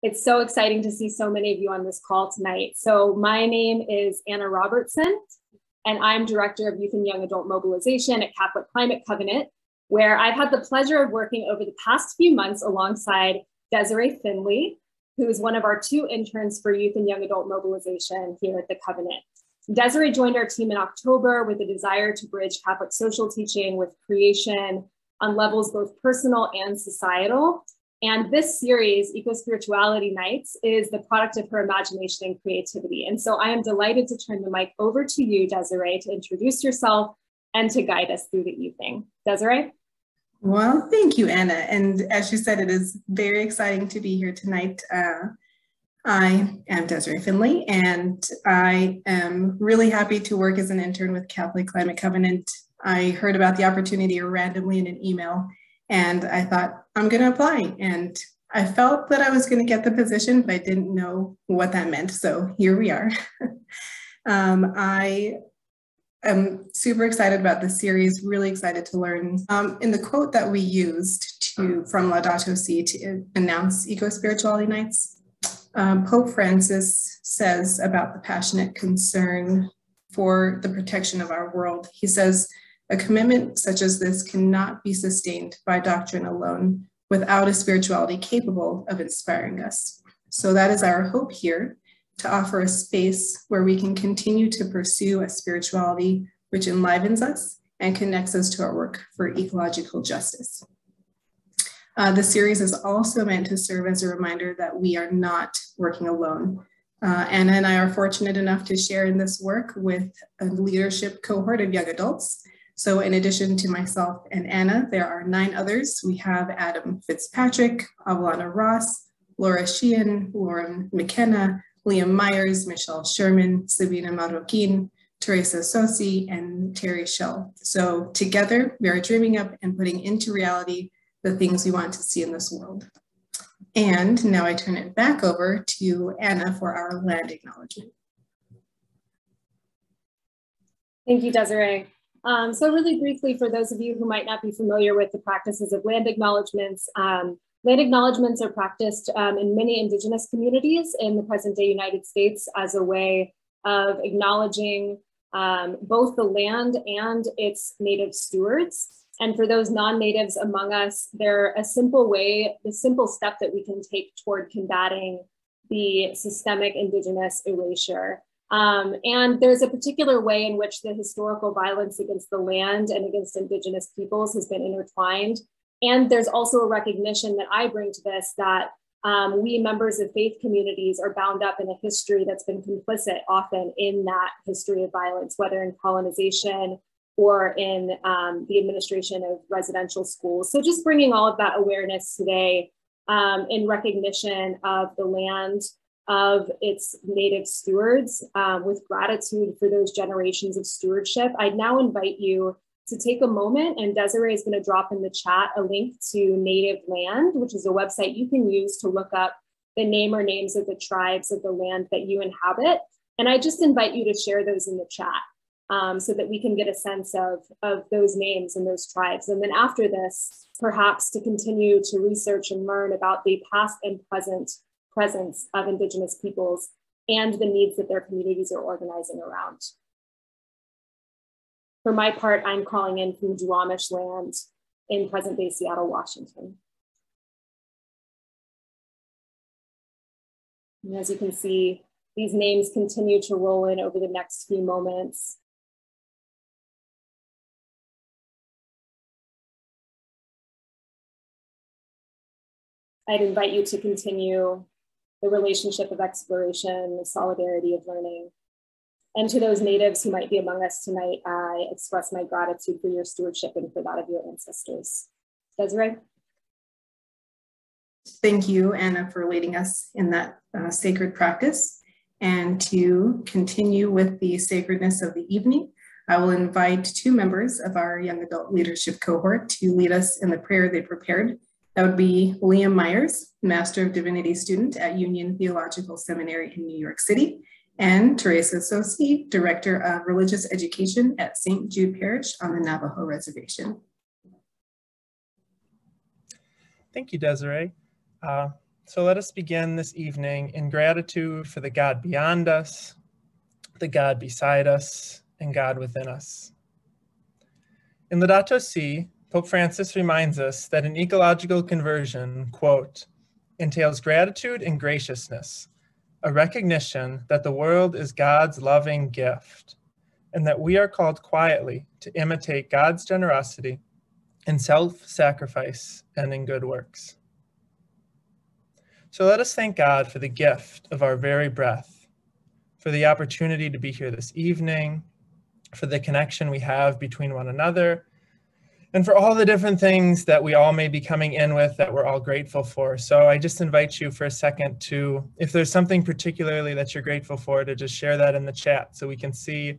It's so exciting to see so many of you on this call tonight. So my name is Anna Robertson, and I'm Director of Youth and Young Adult Mobilization at Catholic Climate Covenant, where I've had the pleasure of working over the past few months alongside Desiree Finley, who is one of our 2 interns for Youth and Young Adult Mobilization here at the Covenant. Desiree joined our team in October with a desire to bridge Catholic social teaching with creation on levels both personal and societal. And this series, Ecospirituality Nights, is the product of her imagination and creativity. And so I am delighted to turn the mic over to you, Desiree, to introduce yourself and to guide us through the evening. Desiree? Well, thank you, Anna. And as you said, it is very exciting to be here tonight. I am Desiree Finley, and I am really happy to work as an intern with Catholic Climate Covenant. I heard about the opportunity randomly in an email, and I thought, I'm going to apply. And I felt that I was going to get the position, but I didn't know what that meant. So here we are. I am super excited about this series, really excited to learn. In the quote that we used from Laudato Si to announce Ecospirituality Nights, Pope Francis says about the passionate concern for the protection of our world. He says, a commitment such as this cannot be sustained by doctrine alone without a spirituality capable of inspiring us. So that is our hope here, to offer a space where we can continue to pursue a spirituality which enlivens us and connects us to our work for ecological justice. The series is also meant to serve as a reminder that we are not working alone. Anna and I are fortunate enough to share in this work with a leadership cohort of young adults. So in addition to myself and Anna, there are 9 others. We have Adam Fitzpatrick, Avalana Ross, Laura Sheehan, Lauren McKenna, Liam Myers, Michelle Sherman, Sabina Marroquin, Teresa Sosi, and Terry Schell. So together, we are dreaming up and putting into reality the things we want to see in this world. And now I turn it back over to Anna for our land acknowledgement. Thank you, Desiree. So really briefly, for those of you who might not be familiar with the practices of land acknowledgements are practiced in many Indigenous communities in the present day United States as a way of acknowledging both the land and its native stewards. And for those non-natives among us, they're a simple way, the simple step that we can take toward combating the systemic Indigenous erasure. And there's a particular way in which the historical violence against the land and against Indigenous peoples has been intertwined. And there's also a recognition that I bring to this that we members of faith communities are bound up in a history that's been complicit often in that history of violence, whether in colonization or in the administration of residential schools. So just bringing all of that awareness today in recognition of the land, of its native stewards, with gratitude for those generations of stewardship. I'd now invite you to take a moment, and Desiree is going to drop in the chat a link to Native Land, which is a website you can use to look up the name or names of the tribes of the land that you inhabit. And I just invite you to share those in the chat so that we can get a sense of those names and those tribes. And then after this, perhaps to continue to research and learn about the past and present presence of Indigenous peoples and the needs that their communities are organizing around. For my part, I'm calling in from Duwamish land in present-day Seattle, Washington. And as you can see, these names continue to roll in over the next few moments. I'd invite you to continue the relationship of exploration, the solidarity of learning. And to those natives who might be among us tonight, I express my gratitude for your stewardship and for that of your ancestors. Desiree? Thank you, Anna, for leading us in that sacred practice. And to continue with the sacredness of the evening, I will invite 2 members of our young adult leadership cohort to lead us in the prayer they prepared. That would be Liam Myers, Master of Divinity student at Union Theological Seminary in New York City, and Teresa Sosi, Director of Religious Education at St. Jude Parish on the Navajo Reservation. Thank you, Desiree. So let us begin this evening in gratitude for the God beyond us, the God beside us, and God within us. In Laudato Si, Pope Francis reminds us that an ecological conversion, quote, entails gratitude and graciousness, a recognition that the world is God's loving gift, and that we are called quietly to imitate God's generosity in self-sacrifice and in good works. So let us thank God for the gift of our very breath, for the opportunity to be here this evening, for the connection we have between one another, and for all the different things that we all may be coming in with that we're all grateful for. So I just invite you for a second to, if there's something particularly that you're grateful for, to just share that in the chat so we can see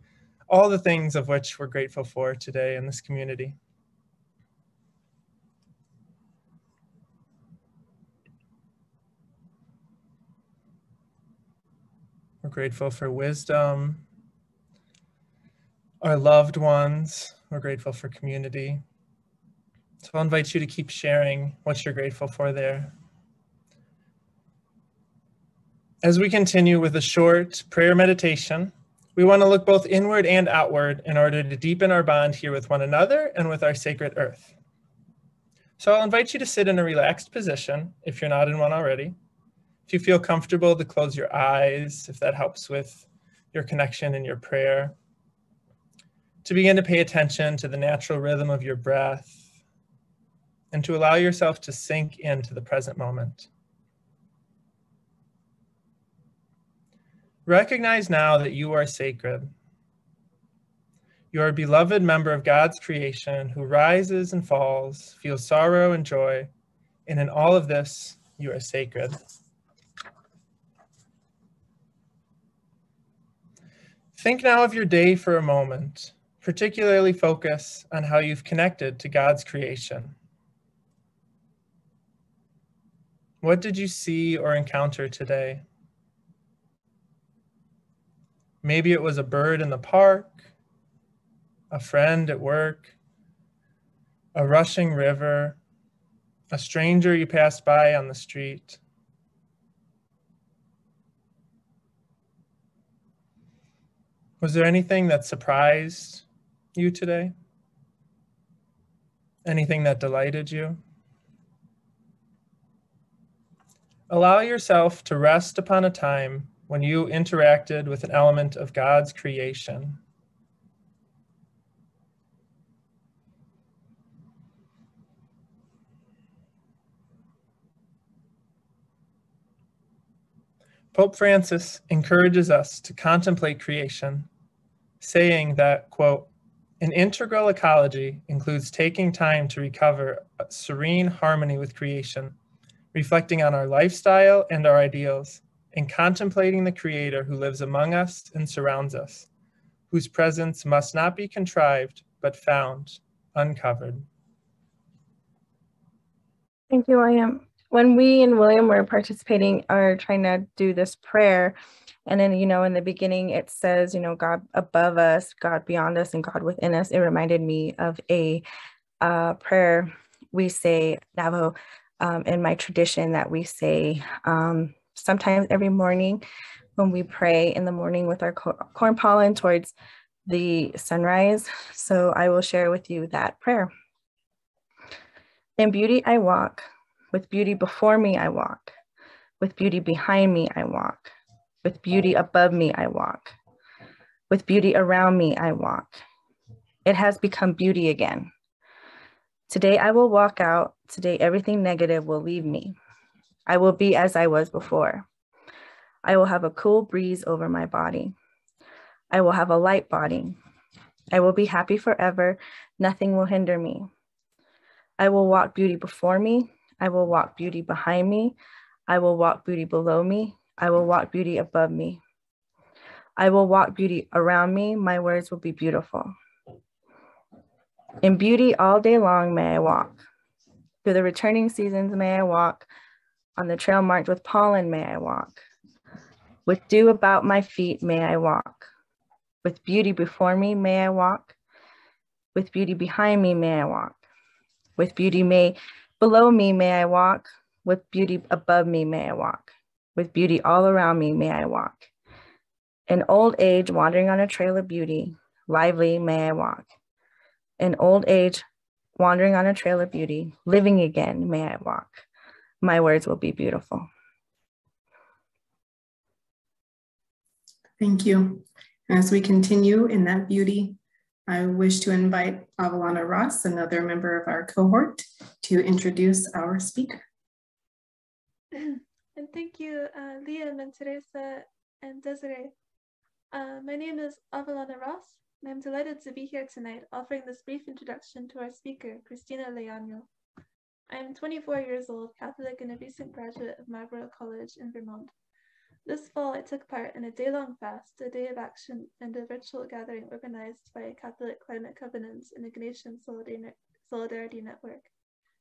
all the things of which we're grateful for today in this community. We're grateful for wisdom, our loved ones. We're grateful for community. So I'll invite you to keep sharing what you're grateful for there. As we continue with a short prayer meditation, we want to look both inward and outward in order to deepen our bond here with one another and with our sacred earth. So I'll invite you to sit in a relaxed position if you're not in one already. If you feel comfortable, to close your eyes, if that helps with your connection and your prayer. To begin to pay attention to the natural rhythm of your breath, and to allow yourself to sink into the present moment. Recognize now that you are sacred. You are a beloved member of God's creation who rises and falls, feels sorrow and joy, and in all of this, you are sacred. Think now of your day for a moment, particularly focus on how you've connected to God's creation. What did you see or encounter today? Maybe it was a bird in the park, a friend at work, a rushing river, a stranger you passed by on the street. Was there anything that surprised you today? Anything that delighted you? Allow yourself to rest upon a time when you interacted with an element of God's creation. Pope Francis encourages us to contemplate creation, saying that, quote, an integral ecology includes taking time to recover a serene harmony with creation, reflecting on our lifestyle and our ideals, and contemplating the Creator who lives among us and surrounds us, whose presence must not be contrived, but found, uncovered. Thank you, William. When we and William were participating or trying to do this prayer, and then, in the beginning it says, God above us, God beyond us, and God within us, it reminded me of a prayer we say, Navajo, in my tradition, that we say sometimes every morning when we pray in the morning with our corn pollen towards the sunrise. So I will share with you that prayer. In beauty I walk, with beauty before me I walk, with beauty behind me I walk, with beauty above me I walk, with beauty around me I walk. It has become beauty again. Today I will walk out. Today everything negative will leave me. I will be as I was before. I will have a cool breeze over my body. I will have a light body. I will be happy forever. Nothing will hinder me. I will walk beauty before me. I will walk beauty behind me. I will walk beauty below me. I will walk beauty above me. I will walk beauty around me. My words will be beautiful. In beauty all day long may I walk. Through the returning seasons may I walk. On the trail marked with pollen may I walk. With dew about my feet may I walk. With beauty before me may I walk. With beauty behind me may I walk. With beauty below me may I walk. With beauty above me may I walk. With beauty all around me may I walk. In old age, wandering on a trail of beauty, lively may I walk. In old age, wandering on a trail of beauty, living again may I walk. My words will be beautiful. Thank you. As we continue in that beauty, I wish to invite Avalana Ross, another member of our cohort, to introduce our speaker. And thank you, Liam and Teresa and Desiree. My name is Avalana Ross, and I'm delighted to be here tonight offering this brief introduction to our speaker, Christina Leaño. I am 24 years old, Catholic, and a recent graduate of Marlborough College in Vermont. This fall, I took part in a day-long fast, a day of action, and a virtual gathering organized by Catholic Climate Covenants and Ignatian Solidarity Network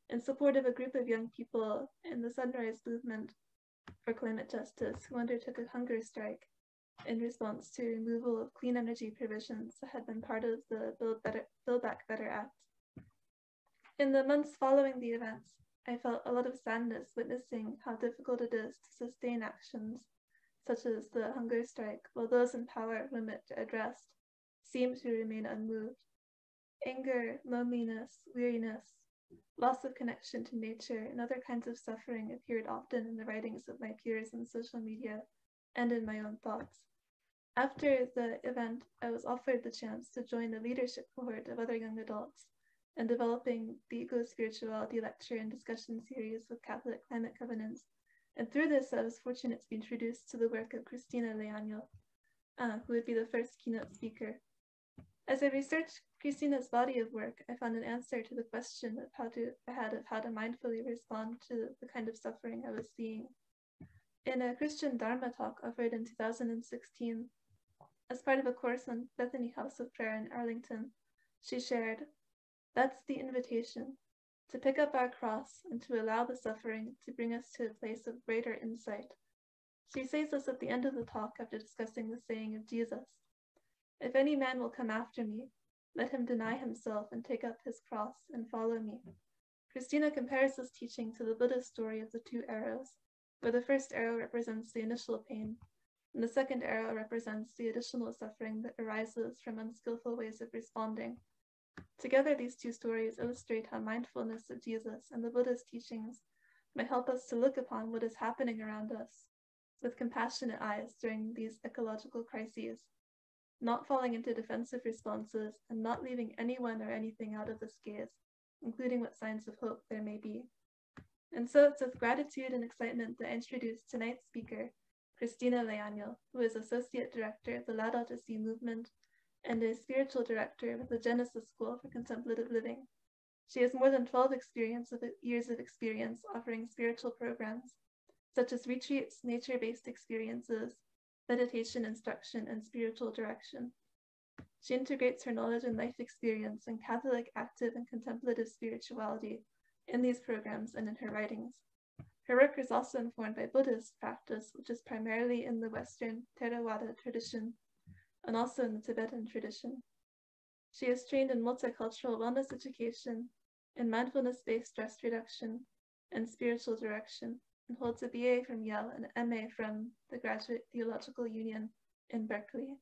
in support of a group of young people in the Sunrise Movement for Climate Justice who undertook a hunger strike in response to removal of clean energy provisions that had been part of the Build Back Better Act. In the months following the events, I felt a lot of sadness witnessing how difficult it is to sustain actions such as the hunger strike, while those in power whom it addressed seem to remain unmoved. Anger, loneliness, weariness, loss of connection to nature, and other kinds of suffering appeared often in the writings of my peers on social media and in my own thoughts. After the event, I was offered the chance to join the leadership cohort of other young adults in developing the Ecospirituality lecture and discussion series with Catholic Climate Covenants. And through this, I was fortunate to be introduced to the work of Christina Leaño, who would be the first keynote speaker. As I researched Christina's body of work, I found an answer to the question of how to mindfully respond to the kind of suffering I was seeing. In a Christian Dharma talk offered in 2016, as part of a course on Bethany House of Prayer in Arlington, she shared, "That's the invitation, to pick up our cross and to allow the suffering to bring us to a place of greater insight." She says this at the end of the talk after discussing the saying of Jesus, "If any man will come after me, let him deny himself and take up his cross and follow me." Christina compares this teaching to the Buddhist story of the two arrows, where the first arrow represents the initial pain, and the second arrow represents the additional suffering that arises from unskillful ways of responding. Together, these two stories illustrate how mindfulness of Jesus and the Buddhist teachings may help us to look upon what is happening around us with compassionate eyes during these ecological crises, not falling into defensive responses and not leaving anyone or anything out of this gaze, including what signs of hope there may be. And so it's with gratitude and excitement that I introduce tonight's speaker, Christina Leaño, who is Associate Director of the Laudato movement and a spiritual director with the Genesis School for Contemplative Living. She has more than 12 years of experience offering spiritual programs, such as retreats, nature-based experiences, meditation instruction, and spiritual direction. She integrates her knowledge and life experience in Catholic active and contemplative spirituality in these programs and in her writings. Her work is also informed by Buddhist practice, which is primarily in the Western Theravada tradition and also in the Tibetan tradition. She is trained in multicultural wellness education, in mindfulness-based stress reduction, and spiritual direction, and holds a BA from Yale and an MA from the Graduate Theological Union in Berkeley.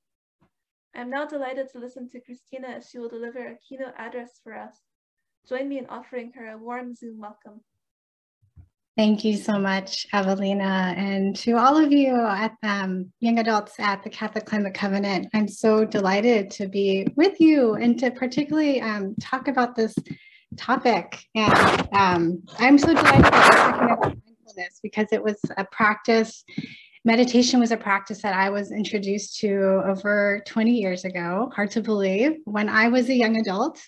I am now delighted to listen to Christina as she will deliver a keynote address for us. Join me in offering her a warm Zoom welcome. Thank you so much, Evelina, and to all of you at young adults at the Catholic Climate Covenant. I'm so delighted to be with you and to particularly talk about this topic. And I'm so delighted that we're talking about mindfulness because it was a practice. Meditation was a practice that I was introduced to over 20 years ago, hard to believe, when I was a young adult.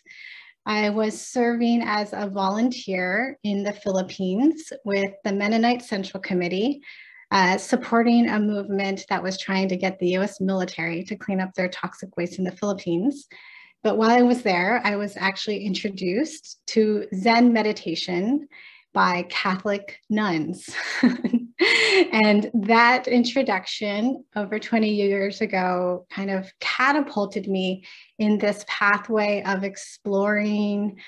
I was serving as a volunteer in the Philippines with the Mennonite Central Committee, supporting a movement that was trying to get the US military to clean up their toxic waste in the Philippines. But while I was there, I was actually introduced to Zen meditation by Catholic nuns. And that introduction over 20 years ago kind of catapulted me in this pathway of exploring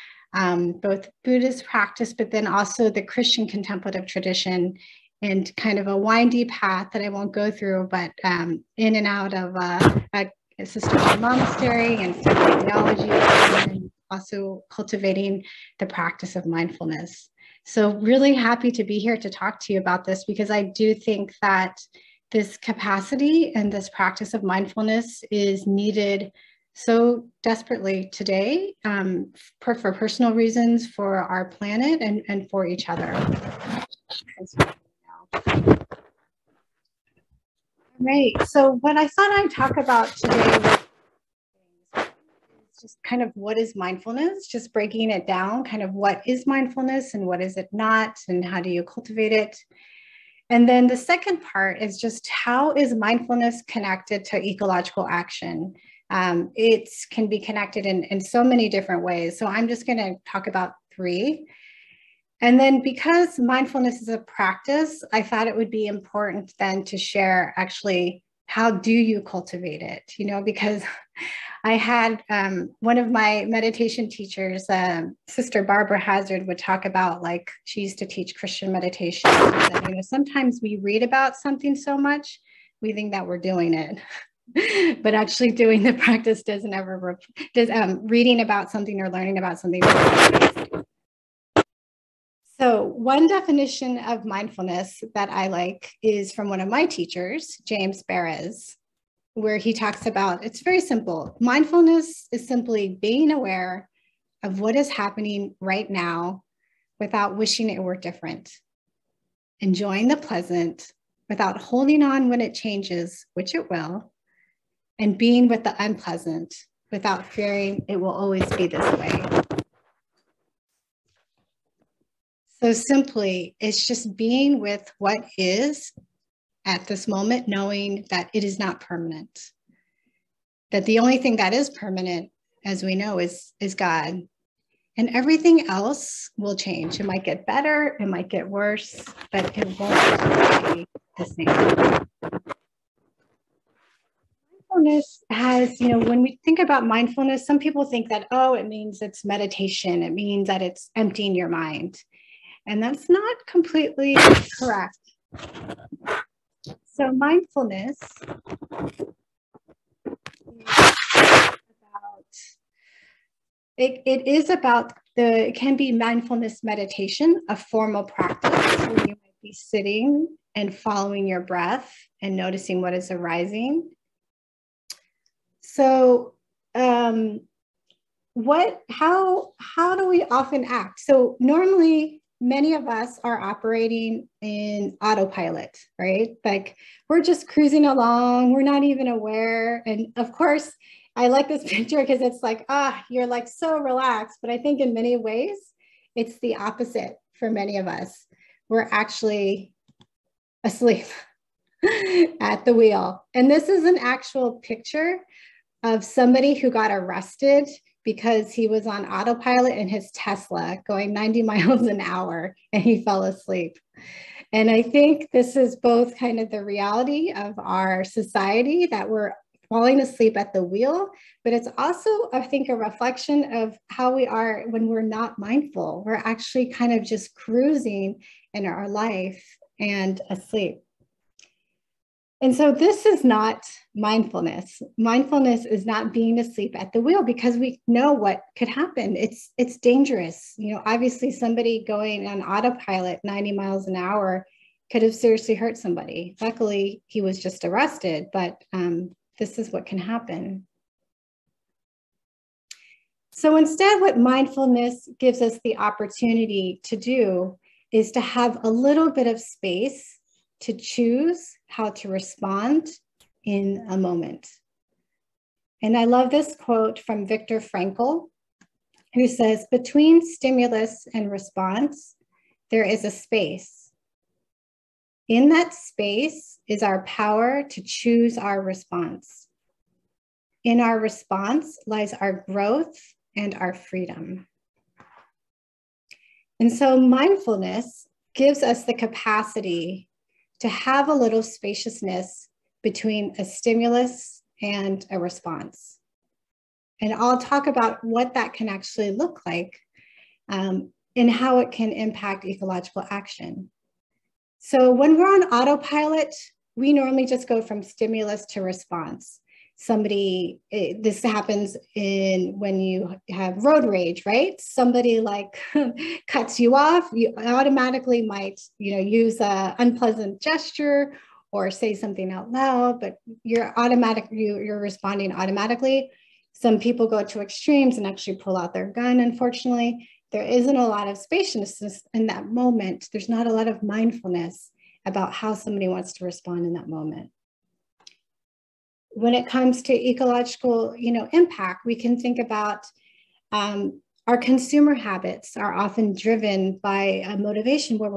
both Buddhist practice, but then also the Christian contemplative tradition, and kind of a windy path that I won't go through, but in and out of a sisterhood monastery and studying theology, and also cultivating the practice of mindfulness. So really happy to be here to talk to you about this, because I do think that this capacity and this practice of mindfulness is needed so desperately today, for personal reasons, for our planet, and for each other. Right. So what I thought I'd talk about today is just kind of what is mindfulness, just breaking it down, kind of what is mindfulness and what is it not, and how do you cultivate it? And then the second part is just how is mindfulness connected to ecological action? It can be connected in so many different ways. So I'm just going to talk about 3. And then because mindfulness is a practice, I thought it would be important then to share actually how do you cultivate it, because I had one of my meditation teachers, Sister Barbara Hazard, would talk about, like, she used to teach Christian meditation. That, sometimes we read about something so much, we think that we're doing it. But actually doing the practice doesn't ever, reading about something or learning about something. So one definition of mindfulness that I like is from one of my teachers, James Beres, where he talks about, it's very simple. Mindfulness is simply being aware of what is happening right now without wishing it were different, enjoying the pleasant without holding on when it changes, which it will, and being with the unpleasant without fearing it will always be this way. So simply, it's just being with what is at this moment, knowing that it is not permanent. That the only thing that is permanent, as we know, is God. And everything else will change. It might get better, it might get worse, but it won't be the same. Mindfulness has, when we think about mindfulness, some people think that, it means it's meditation. It means that it's emptying your mind. And that's not completely correct. So mindfulness is about, it can be mindfulness meditation, a formal practice where you might be sitting and following your breath and noticing what is arising. So how do we often act? So normally, many of us are operating in autopilot, right? Like we're just cruising along, we're not even aware. And of course, I like this picture because it's like, you're like so relaxed. But I think in many ways, it's the opposite for many of us. We're actually asleep at the wheel. And this is an actual picture of somebody who got arrested because he was on autopilot in his Tesla going 90 miles an hour and he fell asleep. And I think this is both kind of the reality of our society, that we're falling asleep at the wheel, but it's also, I think, a reflection of how we are when we're not mindful. We're actually kind of just cruising in our life and asleep. And so this is not mindfulness. Mindfulness is not being asleep at the wheel, because we know what could happen. It's dangerous. Obviously somebody going on autopilot 90 miles an hour could have seriously hurt somebody. Luckily, he was just arrested, but this is what can happen. So instead, what mindfulness gives us the opportunity to do is to have a little bit of space to choose how to respond in a moment. And I love this quote from Viktor Frankl, who says, "Between stimulus and response, there is a space. In that space is our power to choose our response. In our response lies our growth and our freedom." And so mindfulness gives us the capacity to have a little spaciousness between a stimulus and a response. And I'll talk about what that can actually look like. and how it can impact ecological action. So when we're on autopilot, we normally just go from stimulus to response. This happens when you have road rage, right? Somebody like cuts you off, you automatically might, use an unpleasant gesture or say something out loud, but you're responding automatically. Some people go to extremes and actually pull out their gun, unfortunately. There isn't a lot of spaciousness in that moment. There's not a lot of mindfulness about how somebody wants to respond in that moment. When it comes to ecological, impact, we can think about our consumer habits are often driven by a motivation where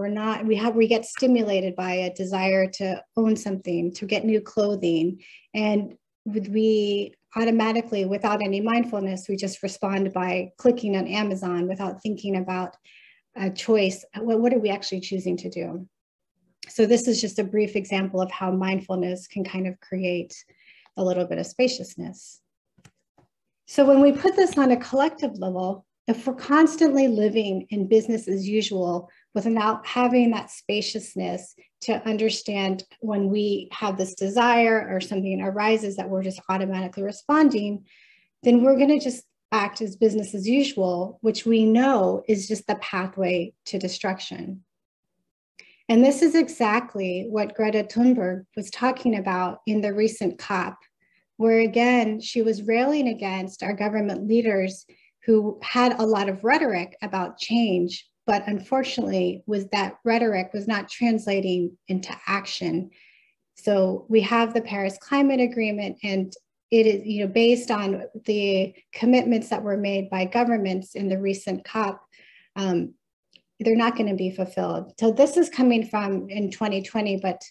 we get stimulated by a desire to own something, to get new clothing, and we automatically, without any mindfulness, we just respond by clicking on Amazon without thinking about a choice. What are we actually choosing to do? So this is just a brief example of how mindfulness can kind of create a little bit of spaciousness. So when we put this on a collective level, if we're constantly living in business as usual without having that spaciousness to understand when we have this desire or something arises that we're just automatically responding, then we're going to just act as business as usual, which we know is just the pathway to destruction. And this is exactly what Greta Thunberg was talking about in the recent COP, where again, she was railing against our government leaders who had a lot of rhetoric about change, but unfortunately that rhetoric was not translating into action. So we have the Paris Climate Agreement, and it is based on the commitments that were made by governments in the recent COP. They're not going to be fulfilled. So this is coming from in 2020, but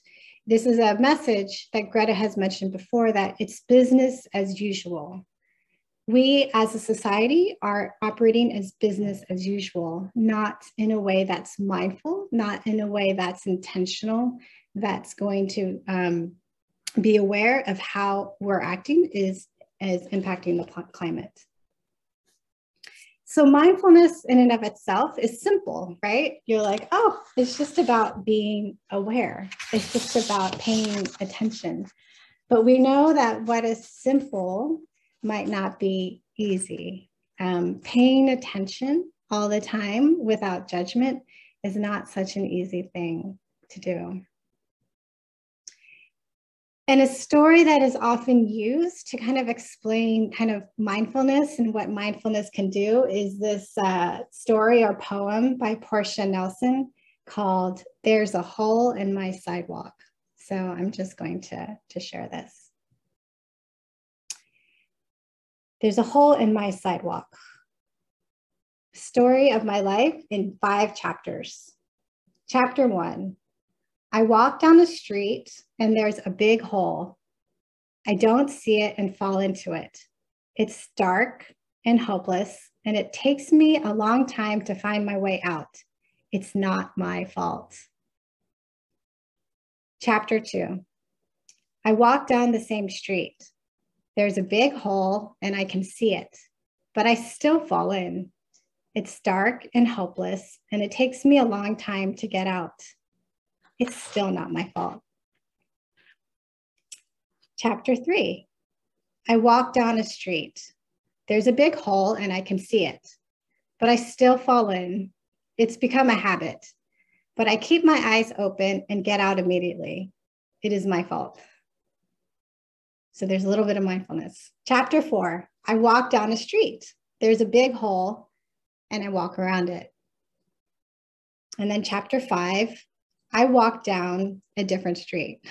this is a message that Greta has mentioned before, that it's business as usual. We as a society are operating as business as usual, not in a way that's mindful, not in a way that's intentional, that's going to be aware of how we're acting is impacting the climate. So mindfulness in and of itself is simple, right? You're like, oh, it's just about being aware. It's just about paying attention. But we know that what is simple might not be easy. Paying attention all the time without judgment is not such an easy thing to do. And a story that is often used to kind of explain kind of mindfulness and what mindfulness can do is this story or poem by Portia Nelson called "There's a Hole in My Sidewalk." So I'm just going to share this. There's a hole in my sidewalk. Story of my life in 5 chapters. Chapter 1. I walk down the street and there's a big hole. I don't see it and fall into it. It's dark and hopeless, and it takes me a long time to find my way out. It's not my fault. Chapter 2. I walk down the same street. There's a big hole and I can see it, but I still fall in. It's dark and hopeless, and it takes me a long time to get out. It's still not my fault. Chapter 3. I walk down a street. There's a big hole and I can see it, but I still fall in. It's become a habit, but I keep my eyes open and get out immediately. It is my fault. So there's a little bit of mindfulness. Chapter 4. I walk down a street. There's a big hole and I walk around it. And then chapter 5. I walk down a different street.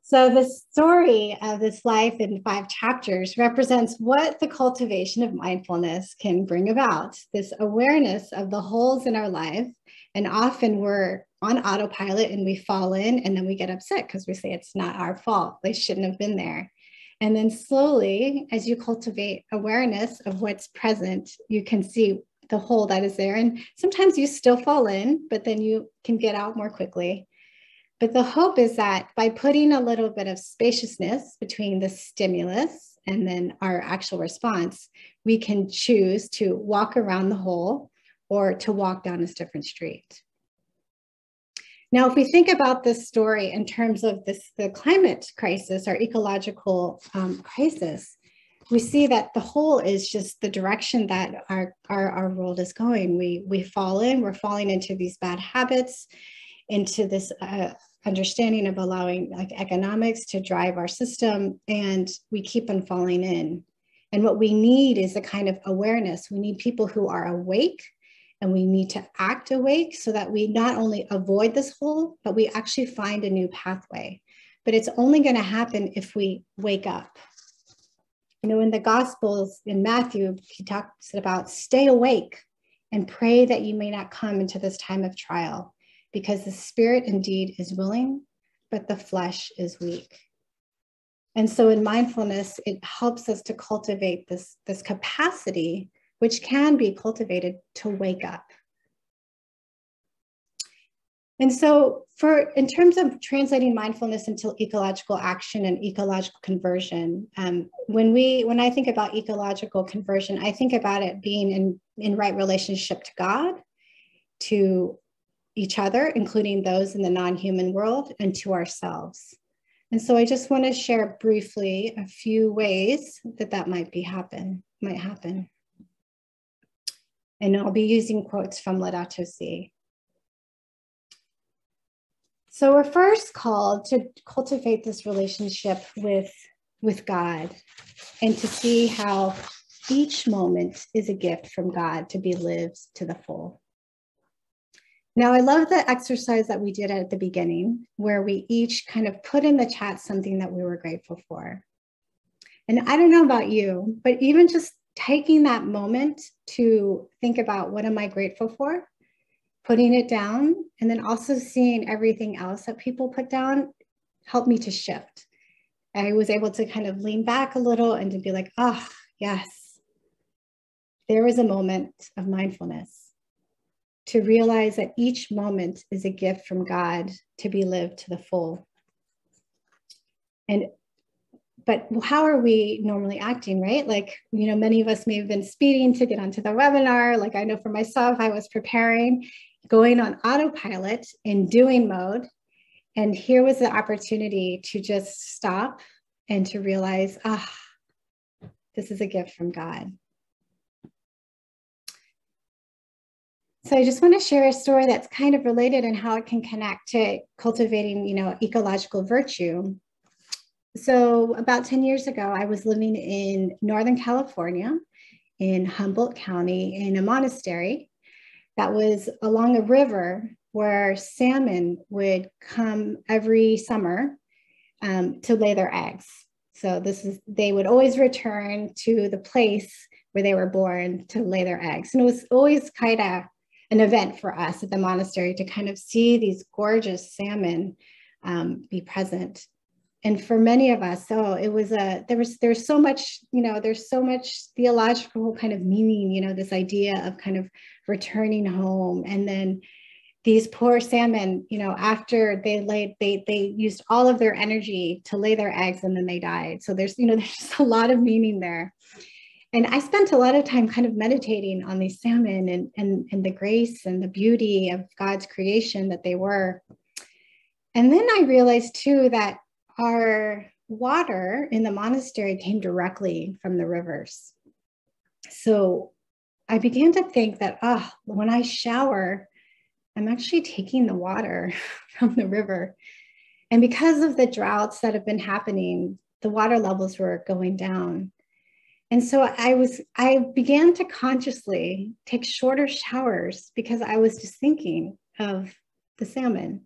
So the story of this life in 5 chapters represents what the cultivation of mindfulness can bring about, this awareness of the holes in our life. And often we're on autopilot and we fall in and then we get upset because we say it's not our fault. They shouldn't have been there. And then slowly, as you cultivate awareness of what's present, you can see the hole that is there. And sometimes you still fall in, but then you can get out more quickly. But the hope is that by putting a little bit of spaciousness between the stimulus and then our actual response, we can choose to walk around the hole or to walk down a different street. Now, if we think about this story in terms of the climate crisis, our ecological crisis, we see that the whole is just the direction that our world is going. We're falling into these bad habits, into this understanding of allowing like economics to drive our system, and we keep on falling in. And what we need is a kind of awareness. We need people who are awake, and we need to act awake so that we not only avoid this hole, but we actually find a new pathway. But it's only going to happen if we wake up. You know, in the Gospels, in Matthew, he talks about stay awake and pray that you may not come into this time of trial, because the spirit indeed is willing, but the flesh is weak. And so in mindfulness, it helps us to cultivate this capacity, which can be cultivated to wake up. And so in terms of translating mindfulness into ecological action and ecological conversion, when I think about ecological conversion, I think about it being in right relationship to God, to each other, including those in the non-human world, and to ourselves. And so I just want to share briefly a few ways that might happen. And I'll be using quotes from Laudato Si. So we're first called to cultivate this relationship with God, and to see how each moment is a gift from God to be lived to the full. Now, I love the exercise that we did at the beginning, where we each kind of put in the chat something that we were grateful for. And I don't know about you, but even just taking that moment to think about what am I grateful for, putting it down, and then also seeing everything else that people put down helped me to shift. I was able to kind of lean back a little and to be like, oh, yes, there was a moment of mindfulness, to realize that each moment is a gift from God to be lived to the full. But how are we normally acting, right? Like, you know, many of us may have been speeding to get onto the webinar. Like I know for myself, I was preparing, going on autopilot in doing mode. And here was the opportunity to just stop and to realize, this is a gift from God. So I just want to share a story that's kind of related and how it can connect to cultivating, you know, ecological virtue. So about 10 years ago, I was living in Northern California in Humboldt County in a monastery that was along a river where salmon would come every summer to lay their eggs. So they would always return to the place where they were born to lay their eggs. And it was always kind of an event for us at the monastery to kind of see these gorgeous salmon be present. And for many of us, so it was there's so much, you know, there's so much theological kind of meaning, you know, this idea of kind of returning home. And then these poor salmon, you know, after they used all of their energy to lay their eggs, and then they died. So there's just a lot of meaning there. And I spent a lot of time kind of meditating on these salmon and the grace and the beauty of God's creation that they were. And then I realized too that our water in the monastery came directly from the rivers. So I began to think that, when I shower, I'm actually taking the water from the river. And because of the droughts that have been happening, the water levels were going down. And so I began to consciously take shorter showers because I was just thinking of the salmon.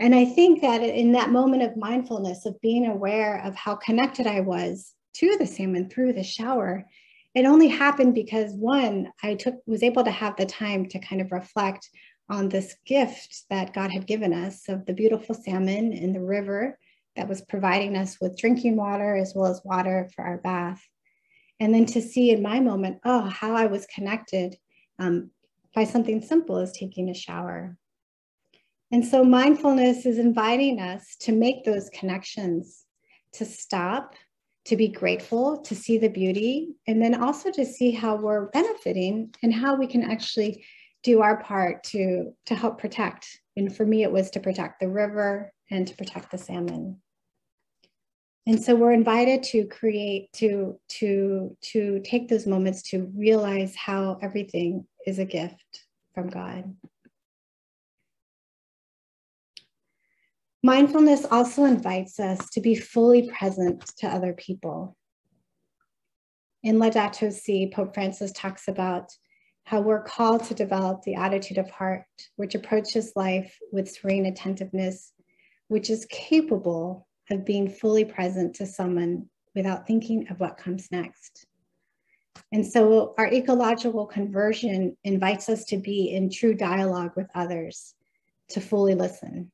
And I think that in that moment of mindfulness, of being aware of how connected I was to the salmon through the shower, it only happened because, one, I was able to have the time to kind of reflect on this gift that God had given us of the beautiful salmon in the river that was providing us with drinking water as well as water for our bath. And then to see in my moment, how I was connected by something simple as taking a shower. And so mindfulness is inviting us to make those connections, to stop to be grateful, to see the beauty, and then also to see how we're benefiting and how we can actually do our part to help protect. And for me, it was to protect the river and to protect the salmon. And so we're invited to create, to take those moments to realize how everything is a gift from God. Mindfulness also invites us to be fully present to other people. In Laudato Si, Pope Francis talks about how we're called to develop the attitude of heart, which approaches life with serene attentiveness, which is capable of being fully present to someone without thinking of what comes next. And so our ecological conversion invites us to be in true dialogue with others, to fully listen.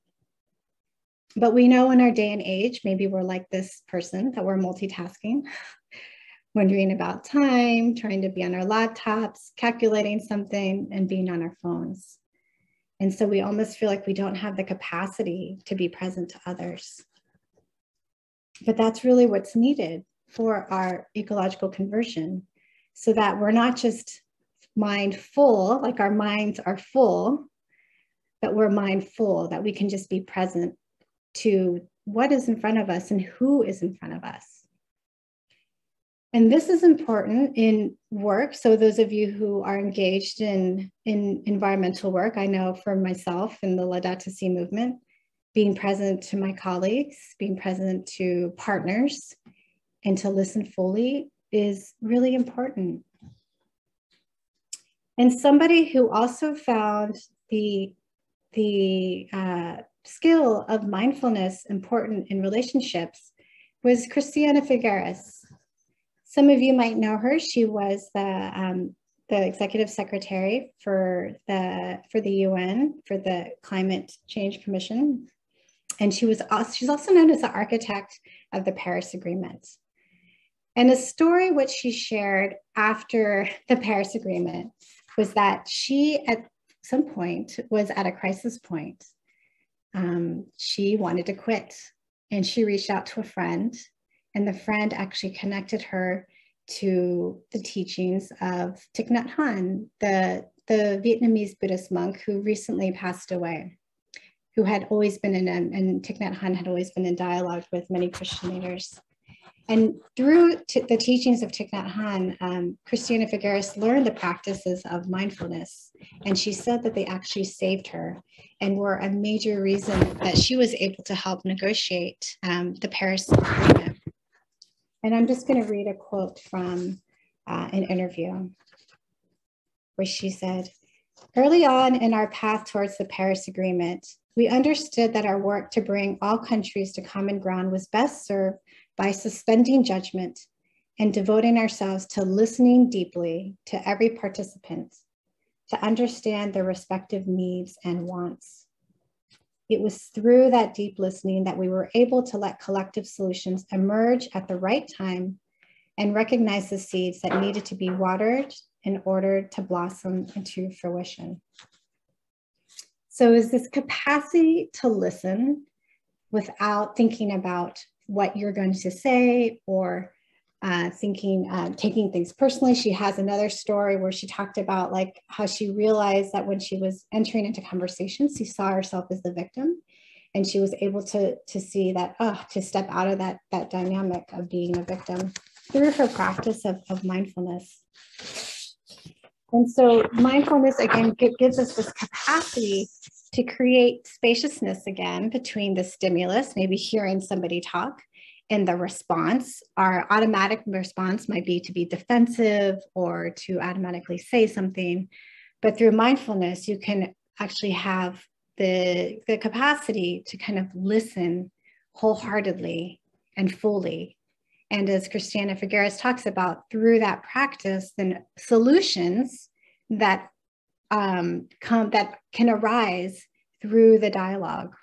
But we know in our day and age, maybe we're like this person, that we're multitasking, wondering about time, trying to be on our laptops, calculating something, and being on our phones. And so we almost feel like we don't have the capacity to be present to others. But that's really what's needed for our ecological conversion, so that we're not just mindful, like our minds are full, but we're mindful, that we can just be present to what is in front of us and who is in front of us. And this is important in work. So those of you who are engaged in environmental work, I know for myself in the Laudato Si movement, being present to my colleagues, being present to partners, and to listen fully is really important. And somebody who also found the skill of mindfulness important in relationships was Christina Figueres. Some of you might know her. She was the executive secretary for the UN, for the Climate Change Commission. And she's also known as the architect of the Paris Agreement. And a story which she shared after the Paris Agreement was that she, at some point, was at a crisis point. She wanted to quit, and she reached out to a friend, and the friend actually connected her to the teachings of Thich Nhat Hanh, the Vietnamese Buddhist monk who recently passed away, who had always been and Thich Nhat Hanh had always been in dialogue with many Christian leaders. And through the teachings of Thich Nhat Hanh, Christina Figueres learned the practices of mindfulness. And she said that they actually saved her and were a major reason that she was able to help negotiate the Paris Agreement. And I'm just going to read a quote from an interview where she said, "Early on in our path towards the Paris Agreement, we understood that our work to bring all countries to common ground was best served by suspending judgment and devoting ourselves to listening deeply to every participant to understand their respective needs and wants. It was through that deep listening that we were able to let collective solutions emerge at the right time and recognize the seeds that needed to be watered in order to blossom into fruition." So is this capacity to listen without thinking about what you're going to say or taking things personally. She has another story where she talked about like how she realized that when she was entering into conversations, she saw herself as the victim, and she was able to see that, to step out of that dynamic of being a victim through her practice of mindfulness. And so mindfulness, again, gives us this capacity to create spaciousness again between the stimulus, maybe hearing somebody talk, and the response. Our automatic response might be to be defensive or to automatically say something. But through mindfulness, you can actually have the capacity to kind of listen wholeheartedly and fully. And as Christina Figueres talks about, through that practice, then solutions that can arise through the dialogue.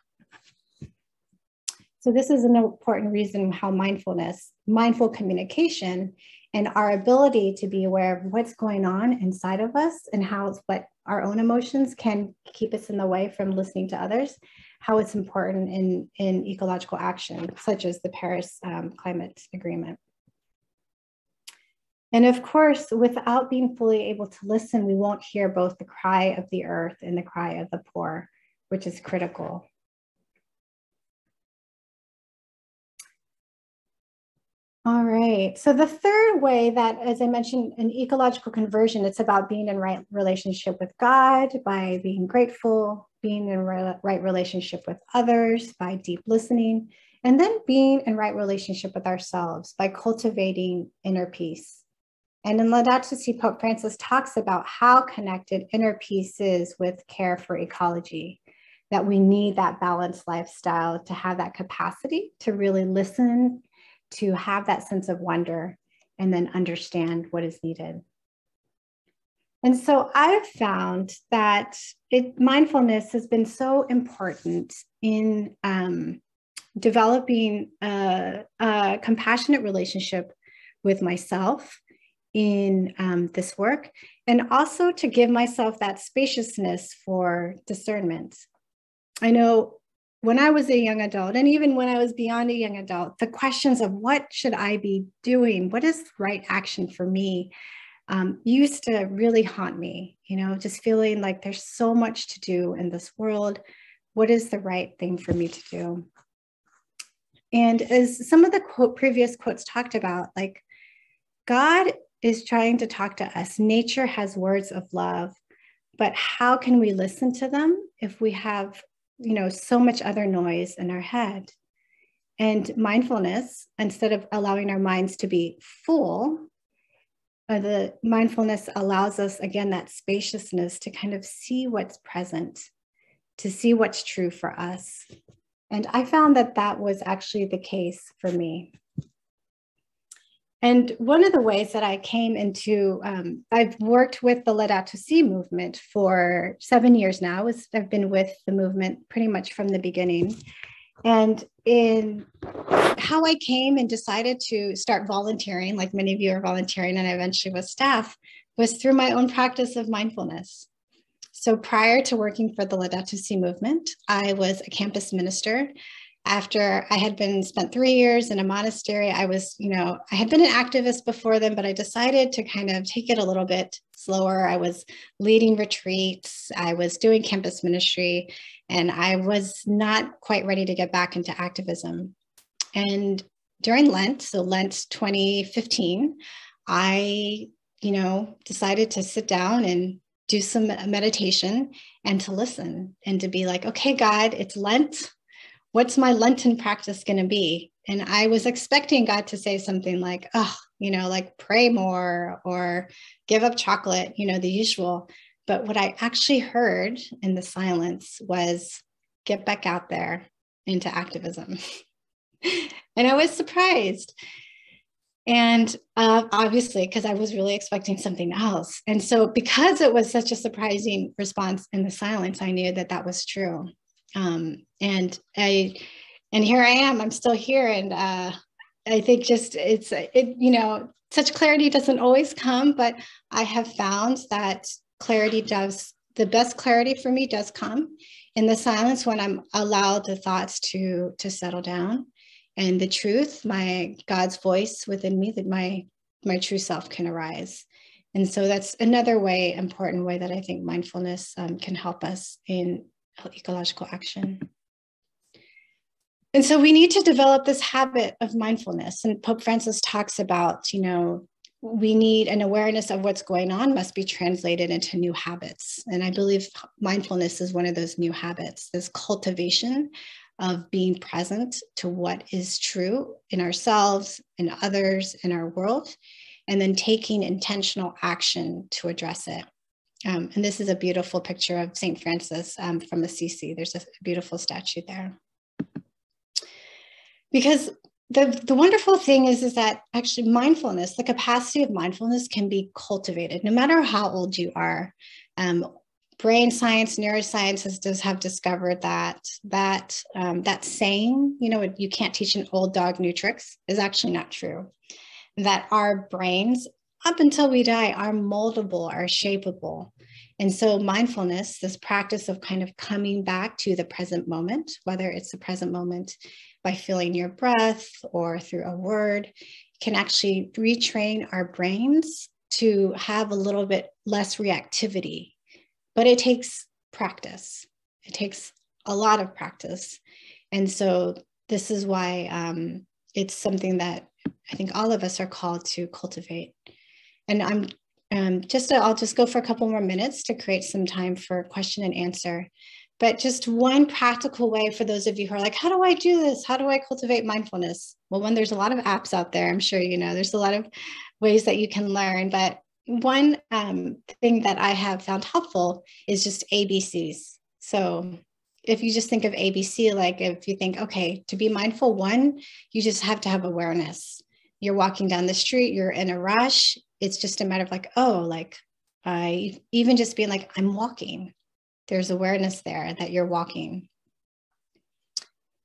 So this is an important reason how mindful communication, and our ability to be aware of what's going on inside of us and what our own emotions can keep us in the way from listening to others, how it's important in ecological action, such as the Paris Climate Agreement. And of course, without being fully able to listen, we won't hear both the cry of the earth and the cry of the poor, which is critical. All right, so the third way that, as I mentioned, in ecological conversion, it's about being in right relationship with God by being grateful, being in right relationship with others by deep listening, and then being in right relationship with ourselves by cultivating inner peace. And in Laudato Si, Pope Francis talks about how connected inner peace is with care for ecology, that we need that balanced lifestyle to have that capacity to really listen, to have that sense of wonder, and then understand what is needed. And so I've found that mindfulness has been so important in developing a compassionate relationship with myself in this work, and also to give myself that spaciousness for discernment. I know when I was a young adult, and even when I was beyond a young adult, the questions of what should I be doing? What is the right action for me? Used to really haunt me, you know, just feeling like there's so much to do in this world. What is the right thing for me to do? And as some of the previous quotes talked about, like, God is trying to talk to us. Nature has words of love, but how can we listen to them if we have, you know, so much other noise in our head? And mindfulness, instead of allowing our minds to be full, the mindfulness allows us, again, that spaciousness to kind of see what's present, to see what's true for us. And I found that that was actually the case for me. And one of the ways that I came into, I've worked with the Laudato Si movement for 7 years now. I've been with the movement pretty much from the beginning. And in how I came and decided to start volunteering, like many of you are volunteering, and I eventually was staff, was through my own practice of mindfulness. So prior to working for the Laudato Si movement, I was a campus minister. After I had spent 3 years in a monastery, I was, you know, I had been an activist before then, but I decided to kind of take it a little bit slower. I was leading retreats, I was doing campus ministry, and I was not quite ready to get back into activism. And during Lent, so Lent 2015, I, you know, decided to sit down and do some meditation and to listen and to be like, okay, God, it's Lent. What's my Lenten practice going to be? And I was expecting God to say something like, oh, you know, like pray more or give up chocolate, you know, the usual. But what I actually heard in the silence was get back out there into activism. And I was surprised. And obviously, because I was really expecting something else. And so because it was such a surprising response in the silence, I knew that that was true. And here I am, I'm still here. And I think just you know, such clarity doesn't always come, but I have found that the best clarity for me does come in the silence when I'm allowed the thoughts to settle down, and the truth, God's voice within me, that my true self can arise. And so that's another important way that I think mindfulness can help us in ecological action. And so we need to develop this habit of mindfulness. And Pope Francis talks about, you know, we need an awareness of what's going on must be translated into new habits. And I believe mindfulness is one of those new habits, this cultivation of being present to what is true in ourselves, in others, in our world, and then taking intentional action to address it. And this is a beautiful picture of St. Francis from Assisi. There's a beautiful statue there. Because the wonderful thing is that actually mindfulness, the capacity of mindfulness can be cultivated no matter how old you are. Brain science, neuroscience have discovered that saying, you know, you can't teach an old dog new tricks, is actually not true. That our brains, up until we die, are moldable, are shapeable. And so mindfulness, this practice of kind of coming back to the present moment, whether it's the present moment by feeling your breath or through a word, can actually retrain our brains to have a little bit less reactivity. But it takes practice. It takes a lot of practice. And so this is why it's something that I think all of us are called to cultivate. And I'll just go for a couple more minutes to create some time for question and answer. But just one practical way for those of you who are like, how do I do this? How do I cultivate mindfulness? Well, when there's a lot of apps out there, I'm sure you know, there's a lot of ways that you can learn. But one thing that I have found helpful is just ABCs. So if you just think of ABC, like if you think, okay, to be mindful, one, you just have to have awareness. You're walking down the street, you're in a rush. It's just a matter of like, oh, like I even just being like, I'm walking. There's awareness there that you're walking.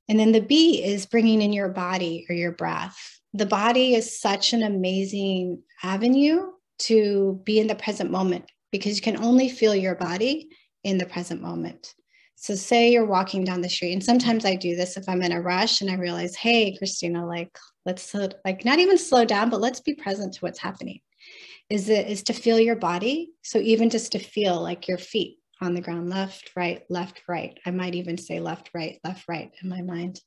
And then the B is bringing in your body or your breath. The body is such an amazing avenue to be in the present moment because you can only feel your body in the present moment. So say you're walking down the street, and sometimes I do this if I'm in a rush and I realize, hey, Christina, like, let's like not even slow down, but let's be present to what's happening. Is to feel your body. So even just to feel like your feet on the ground, left, right. I might even say left, right in my mind.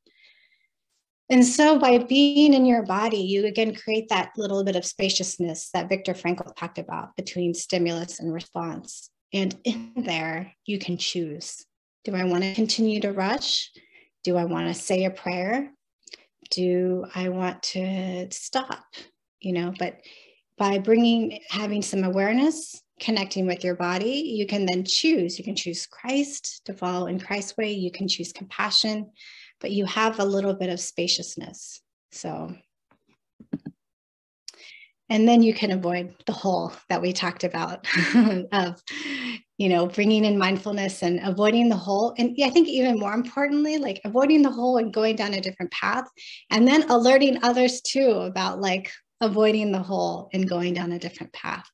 And so by being in your body, you again create that little bit of spaciousness that Viktor Frankl talked about between stimulus and response. And in there, you can choose. Do I want to continue to rush? Do I want to say a prayer? Do I want to stop? You know, but by having some awareness, connecting with your body, you can then choose. You can choose Christ, to follow in Christ's way. You can choose compassion, but you have a little bit of spaciousness. So, and then you can avoid the hole that we talked about of, you know, bringing in mindfulness and avoiding the hole. And I think even more importantly, like avoiding the hole and going down a different path, and then alerting others too about like avoiding the hole and going down a different path.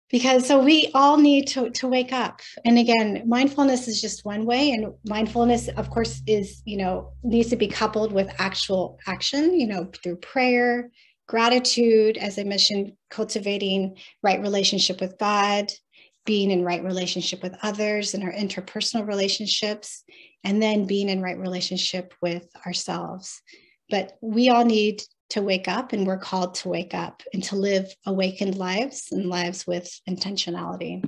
Because so we all need to wake up. And again, mindfulness is just one way. And mindfulness, of course, is, you know, needs to be coupled with actual action, you know, through prayer, gratitude, as I mentioned, cultivating right relationship with God, being in right relationship with others and our interpersonal relationships, and then being in right relationship with ourselves. But we all need to wake up, and we're called to wake up and to live awakened lives and lives with intentionality.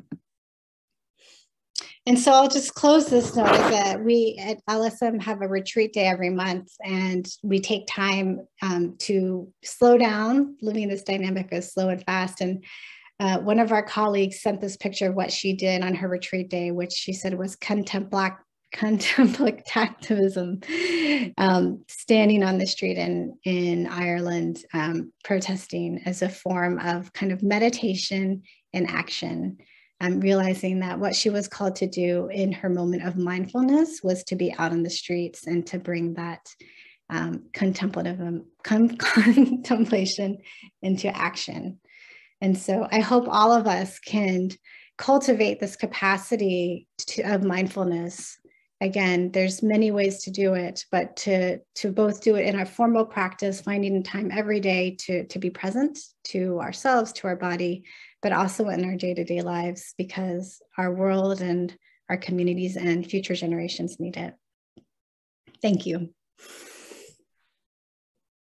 And so I'll just close this note that we at LSM have a retreat day every month, and we take time to slow down, living this dynamic of slow and fast. And one of our colleagues sent this picture of what she did on her retreat day, which she said was Contemplativism, standing on the street in Ireland, protesting as a form of kind of meditation and action, realizing that what she was called to do in her moment of mindfulness was to be out on the streets and to bring that contemplation into action. And so I hope all of us can cultivate this capacity of mindfulness. Again, there's many ways to do it, but to both do it in our formal practice, finding time every day to be present to ourselves, to our body, but also in our day-to-day lives, because our world and our communities and future generations need it. Thank you.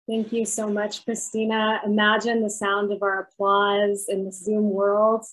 Thank you so much, Christina. Imagine the sound of our applause in the Zoom world.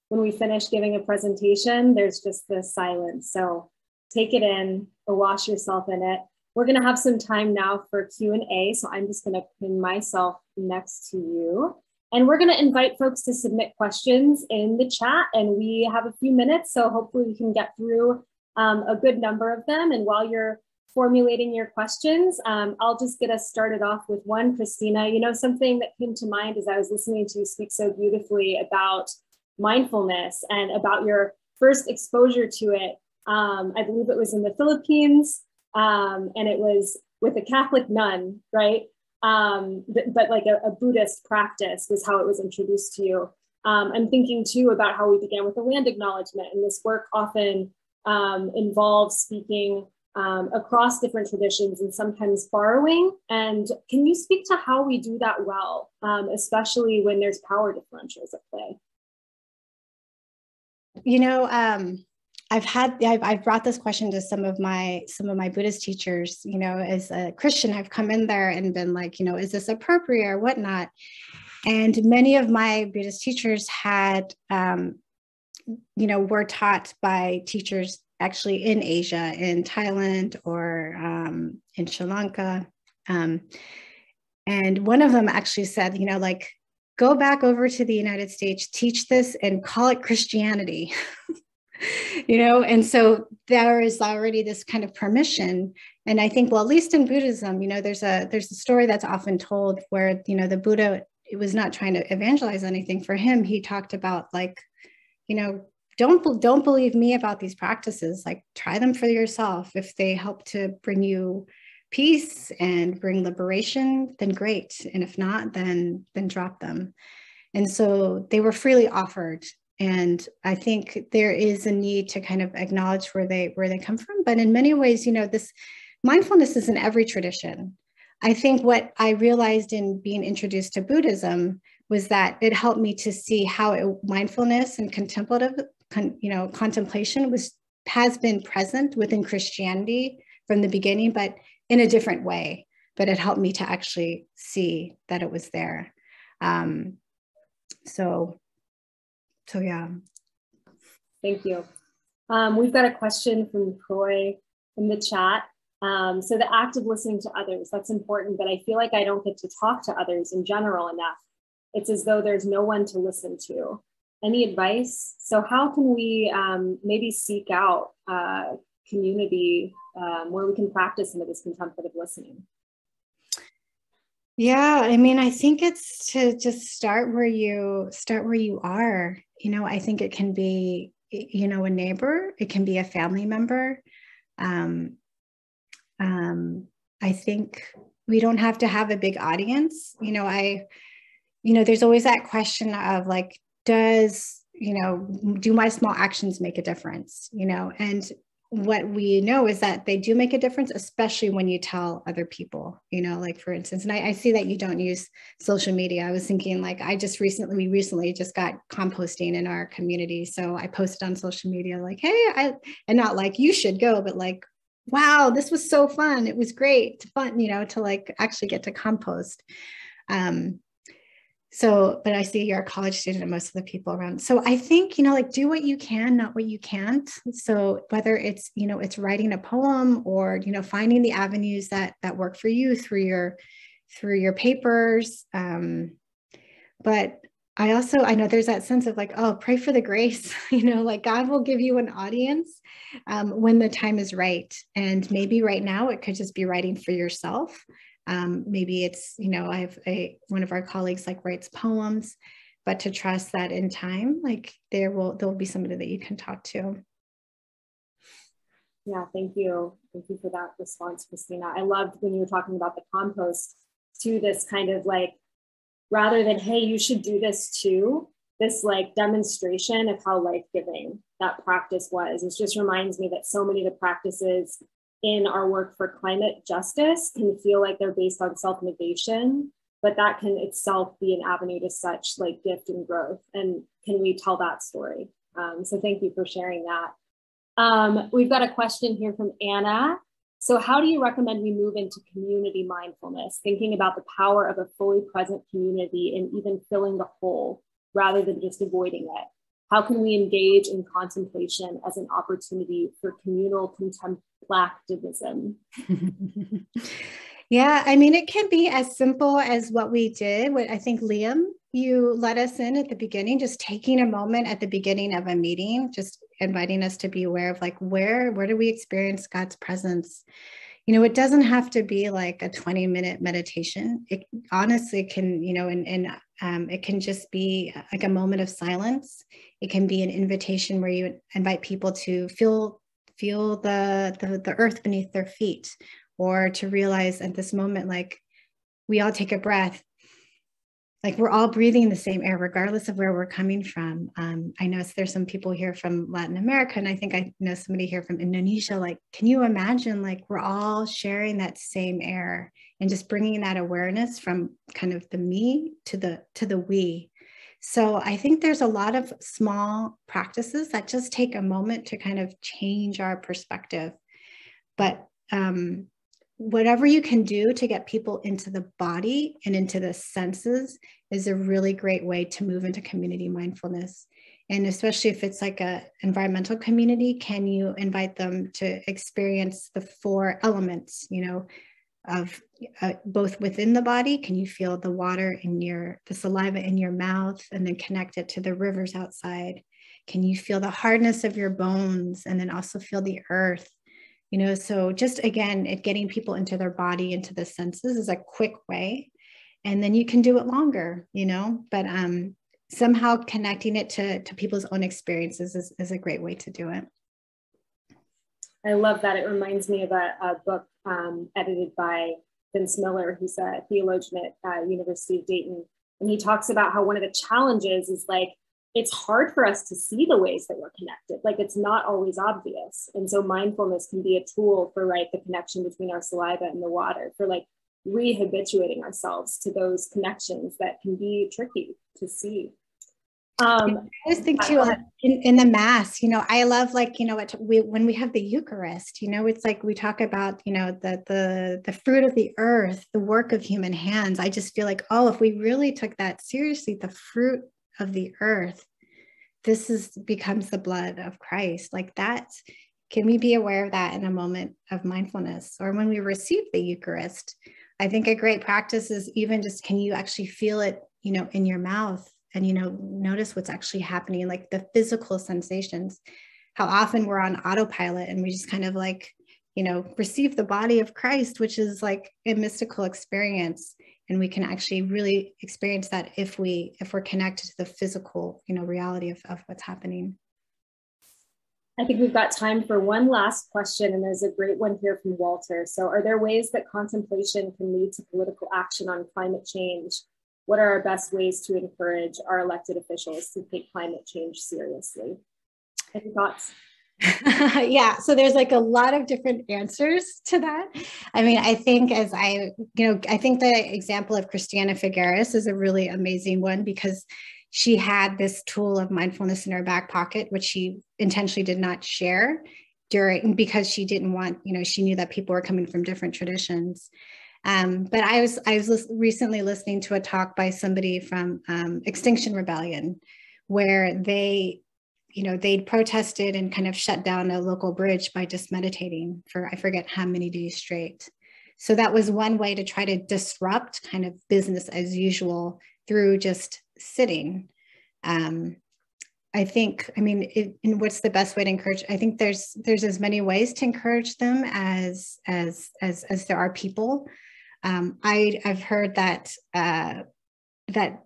When we finish giving a presentation, there's just this silence. So take it in, or wash yourself in it. We're gonna have some time now for Q&A. So I'm just gonna pin myself next to you. And we're gonna invite folks to submit questions in the chat, and we have a few minutes. So hopefully we can get through a good number of them. And while you're formulating your questions, I'll just get us started off with one. Christina, you know, something that came to mind as I was listening to you speak so beautifully about mindfulness and about your first exposure to it. I believe it was in the Philippines, and it was with a Catholic nun, right? But like a Buddhist practice was how it was introduced to you. I'm thinking too about how we began with the land acknowledgement, and this work often involves speaking across different traditions and sometimes borrowing. And can you speak to how we do that well, especially when there's power differentials at play? You know, I've brought this question to some of my Buddhist teachers. You know, as a Christian, I've come in there and been like, you know, is this appropriate or whatnot? And many of my Buddhist teachers had, you know, were taught by teachers actually in Asia, in Thailand or in Sri Lanka. And one of them actually said, you know, like, go back over to the United States, teach this and call it Christianity. You know, and so there is already this kind of permission. And I think, well, at least in Buddhism, you know, there's a story that's often told where, you know, the Buddha, it was not trying to evangelize anything. For him, he talked about like, you know, don't believe me about these practices, like try them for yourself. If they help to bring you peace and bring liberation, then great. And if not, then drop them. And so they were freely offered. And I think there is a need to kind of acknowledge where they come from. But in many ways, you know, this mindfulness is in every tradition. I think what I realized in being introduced to Buddhism was that it helped me to see how mindfulness and contemplation has been present within Christianity from the beginning, but in a different way. But it helped me to actually see that it was there. So yeah. Thank you. We've got a question from Troy in the chat. So the act of listening to others, that's important, but I feel like I don't get to talk to others in general enough. It's as though there's no one to listen to. Any advice? So how can we maybe seek out community where we can practice some of this contemplative listening? Yeah, I mean, I think it's to just start where you are. You know, I think it can be, you know, a neighbor, it can be a family member. I think we don't have to have a big audience. You know, there's always that question of like, do my small actions make a difference? You know, and what we know is that they do make a difference, especially when you tell other people, you know, like for instance, and I see that you don't use social media. I was thinking like, we recently just got composting in our community. So I posted on social media like, hey, and not like you should go, but like, wow, this was so fun. It was great, fun, you know, to like actually get to compost. But I see you're a college student and most of the people around. So I think, you know, like do what you can, not what you can't. So whether it's, you know, it's writing a poem or, you know, finding the avenues that work for you through your papers. But I know there's that sense of like, oh, pray for the grace, you know, like God will give you an audience when the time is right. And maybe right now it could just be writing for yourself. Maybe it's, you know, I have one of our colleagues like writes poems, but to trust that in time, like there'll be somebody that you can talk to. Yeah, thank you. Thank you for that response, Christina. I loved when you were talking about the compost to this kind of like, rather than, hey, you should do this too, this like demonstration of how life-giving that practice was. It just reminds me that so many of the practices in our work for climate justice can feel like they're based on self-negation, but that can itself be an avenue to such like gift and growth. And can we tell that story? So thank you for sharing that. We've got a question here from Anna. So how do you recommend we move into community mindfulness, thinking about the power of a fully present community and even filling the hole rather than just avoiding it? How can we engage in contemplation as an opportunity for communal contemplativism? Yeah, I mean, it can be as simple as what we did. What I think, Liam, you let us in at the beginning, just taking a moment at the beginning of a meeting, just inviting us to be aware of like, where do we experience God's presence? You know, it doesn't have to be like a 20-minute meditation. It honestly can, you know, and it can just be like a moment of silence. It can be an invitation where you invite people to feel the earth beneath their feet, or to realize at this moment, like we all take a breath like we're all breathing the same air, regardless of where we're coming from. I know there's some people here from Latin America, and I think I know somebody here from Indonesia. Like, can you imagine, like, we're all sharing that same air and just bringing that awareness from kind of the me to the we. So I think there's a lot of small practices that just take a moment to kind of change our perspective. But whatever you can do to get people into the body and into the senses is a really great way to move into community mindfulness. And especially if it's like an environmental community, can you invite them to experience the 4 elements, you know, of both within the body? Can you feel the water in the saliva in your mouth, and then connect it to the rivers outside? Can you feel the hardness of your bones, and then also feel the earth? You know, so just again, getting people into their body, into the senses is a quick way. And then you can do it longer, you know, but somehow connecting it to people's own experiences is a great way to do it. I love that. It reminds me of a book edited by Vince Miller, who's a theologian at University of Dayton. And he talks about how one of the challenges is like, it's hard for us to see the ways that we're connected. Like, it's not always obvious. And so mindfulness can be a tool for, right, the connection between our saliva and the water, for like rehabituating ourselves to those connections that can be tricky to see. I always think too, in the Mass, you know, I love, like, you know, when we have the Eucharist, you know, it's like we talk about, you know, the fruit of the earth, the work of human hands. I just feel like, oh, if we really took that seriously, the fruit of the earth, becomes the blood of Christ. Like that, can we be aware of that in a moment of mindfulness? Or when we receive the Eucharist, I think a great practice is even just, can you actually feel it, you know, in your mouth, and, you know, notice what's actually happening, like the physical sensations. How often we're on autopilot and we just kind of like, you know, receive the body of Christ, which is like a mystical experience. And we can actually really experience that if we're connected to the physical, you know, reality of what's happening. I think we've got time for one last question, and there's a great one here from Walter. So, are there ways that contemplation can lead to political action on climate change? What are our best ways to encourage our elected officials to take climate change seriously? Any thoughts? Yeah, so there's like a lot of different answers to that. I mean, I think I think the example of Christina Figueres is a really amazing one, because she had this tool of mindfulness in her back pocket, which she intentionally did not share because she didn't want, you know, she knew that people were coming from different traditions. But I was recently listening to a talk by somebody from Extinction Rebellion, where they protested and kind of shut down a local bridge by just meditating for, I forget how many days straight. So that was one way to try to disrupt kind of business as usual through just sitting. I think, I mean, and what's the best way to encourage? I think there's as many ways to encourage them as there are people. I've heard that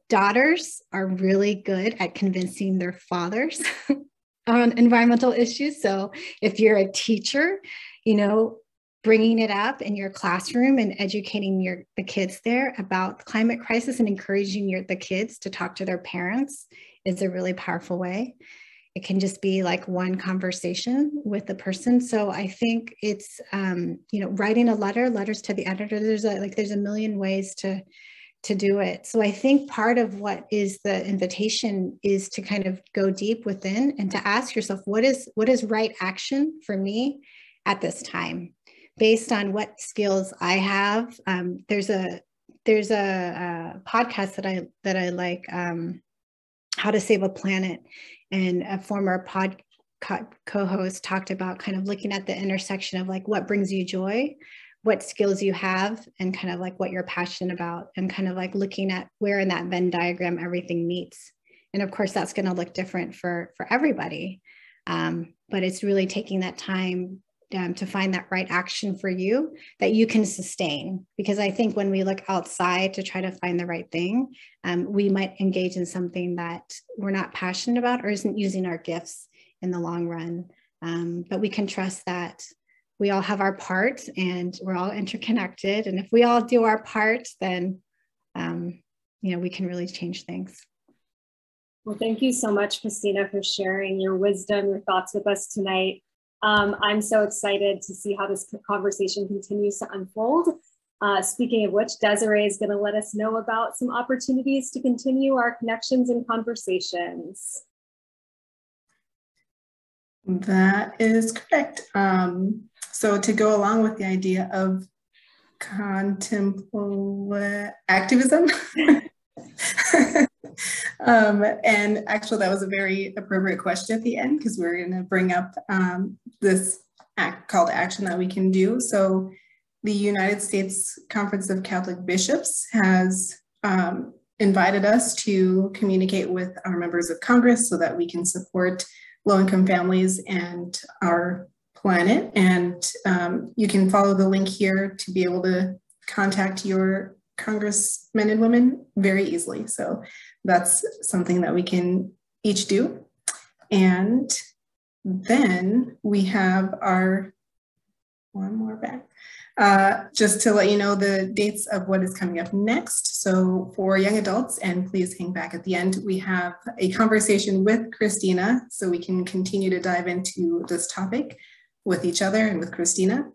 daughters are really good at convincing their fathers on environmental issues. So if you're a teacher, you know, bringing it up in your classroom and educating the kids there about the climate crisis and encouraging the kids to talk to their parents is a really powerful way. It can just be like one conversation with the person. So I think it's, writing letters to the editor. There's a million ways to do it. So I think part of what is the invitation is to kind of go deep within and to ask yourself, what is right action for me at this time, based on what skills I have. There's a podcast that I like, How to Save a Planet, and a former co-host talked about kind of looking at the intersection of like what brings you joy, what skills you have, and kind of like what you're passionate about, and kind of like looking at where in that Venn diagram everything meets. And of course, that's going to look different for everybody. But it's really taking that time to find that right action for you that you can sustain. Because I think when we look outside to try to find the right thing, we might engage in something that we're not passionate about or isn't using our gifts in the long run. But we can trust that we all have our part and we're all interconnected. And if we all do our part, then we can really change things. Well, thank you so much, Christina, for sharing your wisdom, your thoughts with us tonight. I'm so excited to see how this conversation continues to unfold. Speaking of which, Desiree is going to let us know about some opportunities to continue our connections and conversations. That is correct. So to go along with the idea of activism, and actually that was a very appropriate question at the end, because we're going to bring up this call to action that we can do. So the United States Conference of Catholic Bishops has invited us to communicate with our members of Congress so that we can support low-income families and our planet. And you can follow the link here to be able to contact your congressmen and women very easily. So that's something that we can each do. And then we have our, one more back, just to let you know the dates of what is coming up next. So for young adults, and please hang back at the end, we have a conversation with Christina so we can continue to dive into this topic with each other and with Christina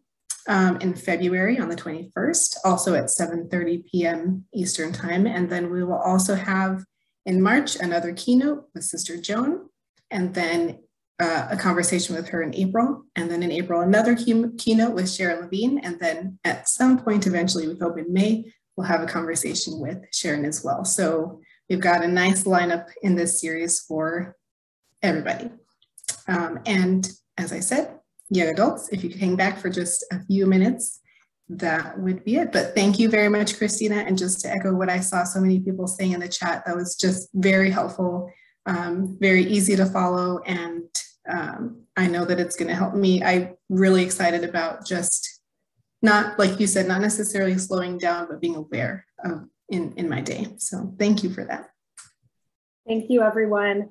in February on the 21st, also at 7:30 p.m. Eastern time. And then we will also have in March another keynote with Sister Joan, and then a conversation with her in April, and then in April another keynote with Sharon Levine, and then at some point eventually, we hope in May, we'll have a conversation with Sharon as well. So we've got a nice lineup in this series for everybody. And as I said, young adults, if you could hang back for just a few minutes, that would be it. But thank you very much, Christina. And just to echo what I saw so many people saying in the chat, that was just very helpful, very easy to follow. And I know that it's going to help me. I'm really excited about just not, like you said, not necessarily slowing down, but being aware of in my day. So thank you for that. Thank you, everyone.